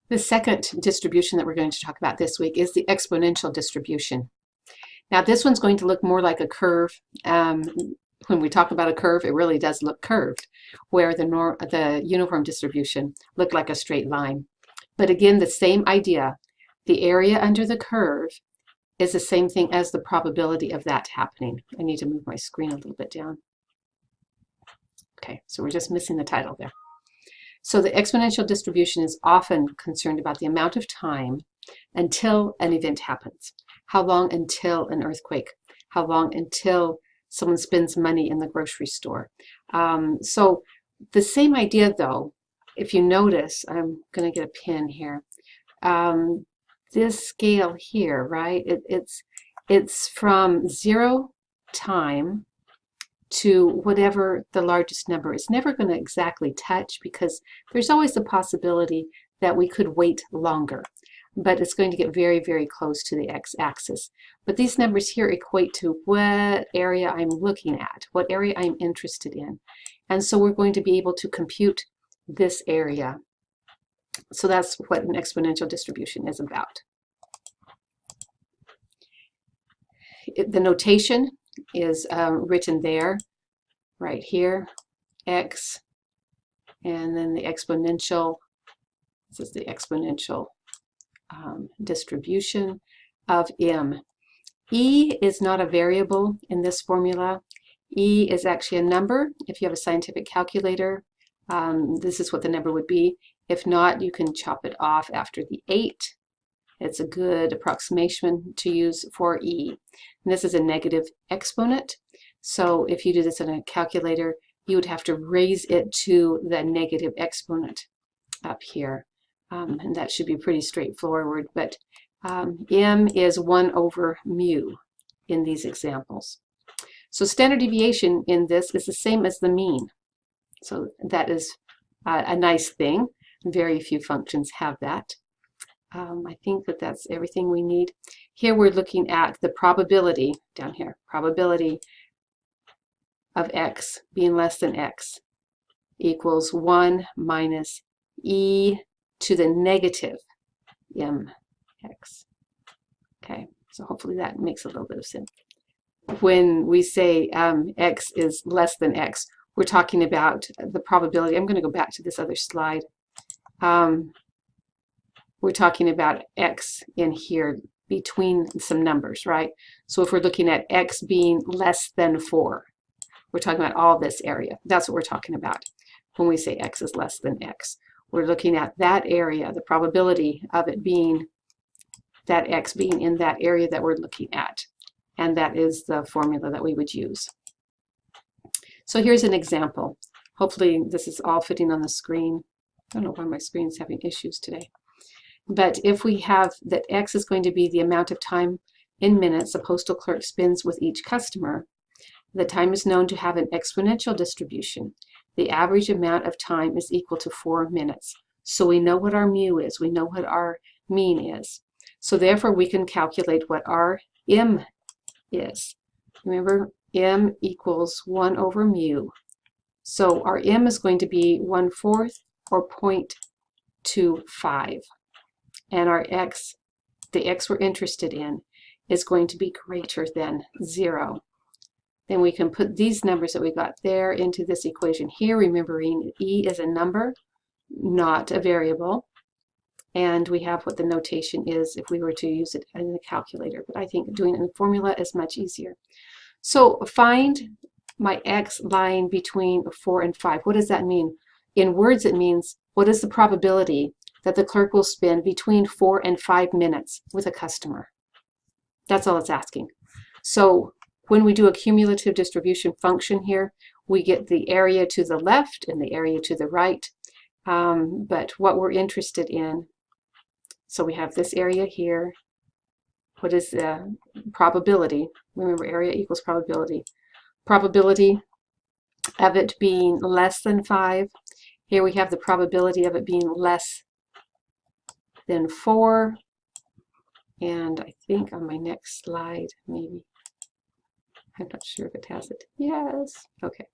The second distribution that we're going to talk about this week is the exponential distribution. Now this one's going to look more like a curve. When we talk about a curve, it really does look curved, where the uniform distribution looked like a straight line. But again, the same idea. The area under the curve is the same thing as the probability of that happening. I need to move my screen a little bit down. Okay, so we're just missing the title there. So the exponential distribution is often concerned about the amount of time until an event happens. How long until an earthquake? How long until someone spends money in the grocery store? So the same idea though, if you notice, I'm going to get a pen here. This scale here, right? It's from 0 time to whatever the largest number. It's never going to exactly touch because there's always the possibility that we could wait longer, but it's going to get very, very close to the x-axis. But these numbers here equate to what area I'm looking at, what area I'm interested in. And so we're going to be able to compute this area. So that's what an exponential distribution is about. The notation is written there, right here, x, and then the exponential, this is the exponential distribution of m. E is not a variable in this formula. E is actually a number. If you have a scientific calculator, this is what the number would be. If not, you can chop it off after the 8. It's a good approximation to use for E. And this is a negative exponent. So if you do this in a calculator, you would have to raise it to the negative exponent up here. And that should be pretty straightforward. But m is 1 over mu in these examples. So standard deviation in this is the same as the mean. So that is a nice thing. Very few functions have that. I think that that's everything we need. Here we're looking at the probability, down here, probability of x being less than x equals 1 minus e to the negative mx. Okay, so hopefully that makes a little bit of sense. When we say x is less than x, we're talking about the probability. I'm going to go back to this other slide. We're talking about x in here between some numbers, right? So if we're looking at x being less than 4, we're talking about all this area. That's what we're talking about when we say x is less than x. We're looking at that area, the probability of it being, that x being in that area that we're looking at. And that is the formula that we would use. So here's an example. Hopefully this is all fitting on the screen. I don't know why my screen is having issues today. But if we have that x is going to be the amount of time in minutes a postal clerk spends with each customer, the time is known to have an exponential distribution. The average amount of time is equal to 4 minutes. So we know what our mu is. We know what our mean is. So therefore we can calculate what our m is. Remember, m equals 1 over mu. So our m is going to be 1/4 or 0.25. And our x, the x we're interested in, is going to be greater than 0. Then we can put these numbers that we got there into this equation here, remembering e is a number, not a variable. And we have what the notation is if we were to use it in the calculator. But I think doing it in the formula is much easier. So find my x lying between 4 and 5. What does that mean? In words, it means what is the probability that the clerk will spend between 4 and 5 minutes with a customer. That's all it's asking. So when we do a cumulative distribution function here, we get the area to the left and the area to the right. But what we're interested in, so we have this area here. What is the probability? Remember, area equals probability. Probability of it being less than 5. Here we have the probability of it being less than 4, and I think on my next slide, maybe, I'm not sure if it has it. Yes, okay.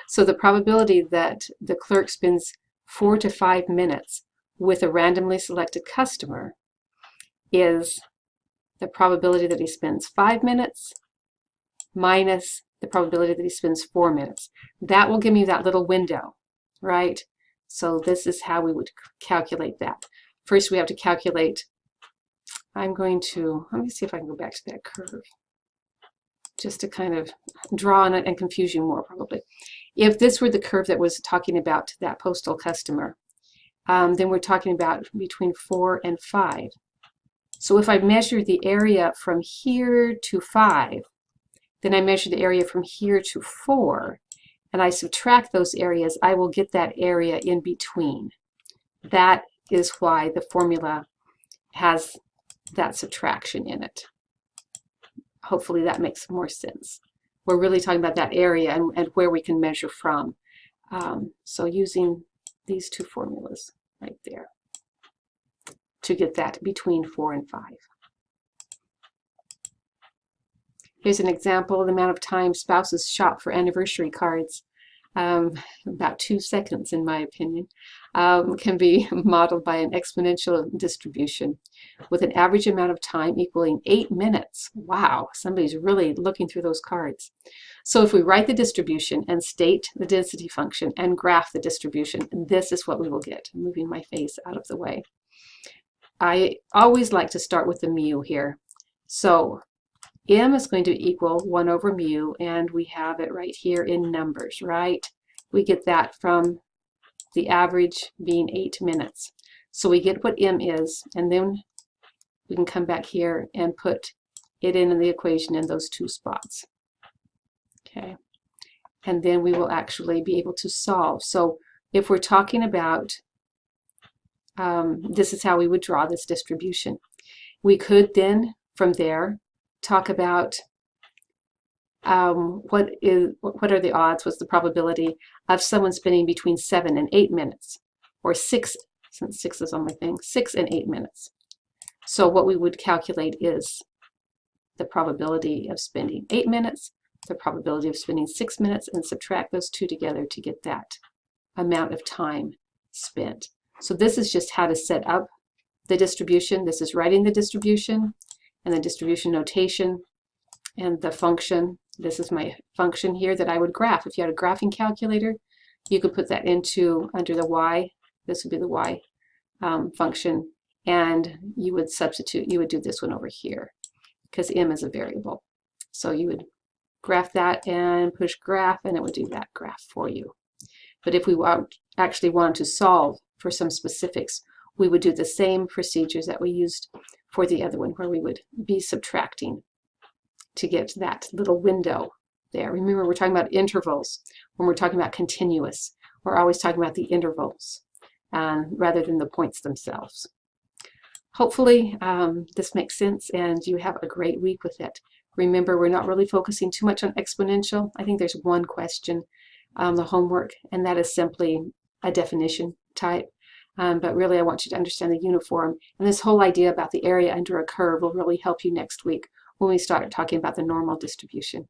So the probability that the clerk spends 4 to 5 minutes with a randomly selected customer is the probability that he spends 5 minutes minus the probability that he spends 4 minutes. That will give me that little window, right? So this is how we would calculate that. First, we have to calculate, let me see if I can go back to that curve, just to kind of draw on it and confuse you more probably. If this were the curve that was talking about that postal customer, then we're talking about between 4 and 5. So if I measure the area from here to 5, then I measure the area from here to 4, and I subtract those areas, I will get that area in between. That is why the formula has that subtraction in it. Hopefully that makes more sense. We're really talking about that area and where we can measure from. So using these two formulas right there to get that between 4 and 5. Here's an example of the amount of time spouses shop for anniversary cards. About 2 seconds, in my opinion, can be modeled by an exponential distribution with an average amount of time equaling 8 minutes. Wow, somebody's really looking through those cards. So if we write the distribution and state the density function and graph the distribution, this is what we will get. I'm moving my face out of the way. I always like to start with the mu here. So m is going to equal 1 over mu, and we have it right here in numbers, right? We get that from the average being 8 minutes. So we get what m is, and then we can come back here and put it in the equation in those 2 spots. Okay, and then we will actually be able to solve. So if we're talking about, this is how we would draw this distribution. We could then, from there, talk about what are the odds, what's the probability of someone spending between 7 and 8 minutes, or 6, since 6 is on my thing, 6 and 8 minutes. So what we would calculate is the probability of spending 8 minutes, the probability of spending 6 minutes, and subtract those two together to get that amount of time spent. So this is just how to set up the distribution. This is writing the distribution and the distribution notation and the function. This is my function here that I would graph. If you had a graphing calculator, you could put that into under the y. This would be the y function, and you would substitute, you would do this one over here because m is a variable. So you would graph that and push graph, and it would do that graph for you. But if we actually wanted to solve for some specifics, we would do the same procedures that we used for the other one, where we would be subtracting to get that little window there. Remember, we're talking about intervals. When we're talking about continuous, we're always talking about the intervals rather than the points themselves. Hopefully this makes sense and you have a great week with it. Remember, we're not really focusing too much on exponential. I think there's one question on the homework, and that is simply a definition type. But really, I want you to understand the uniform. And this whole idea about the area under a curve will really help you next week when we start talking about the normal distribution.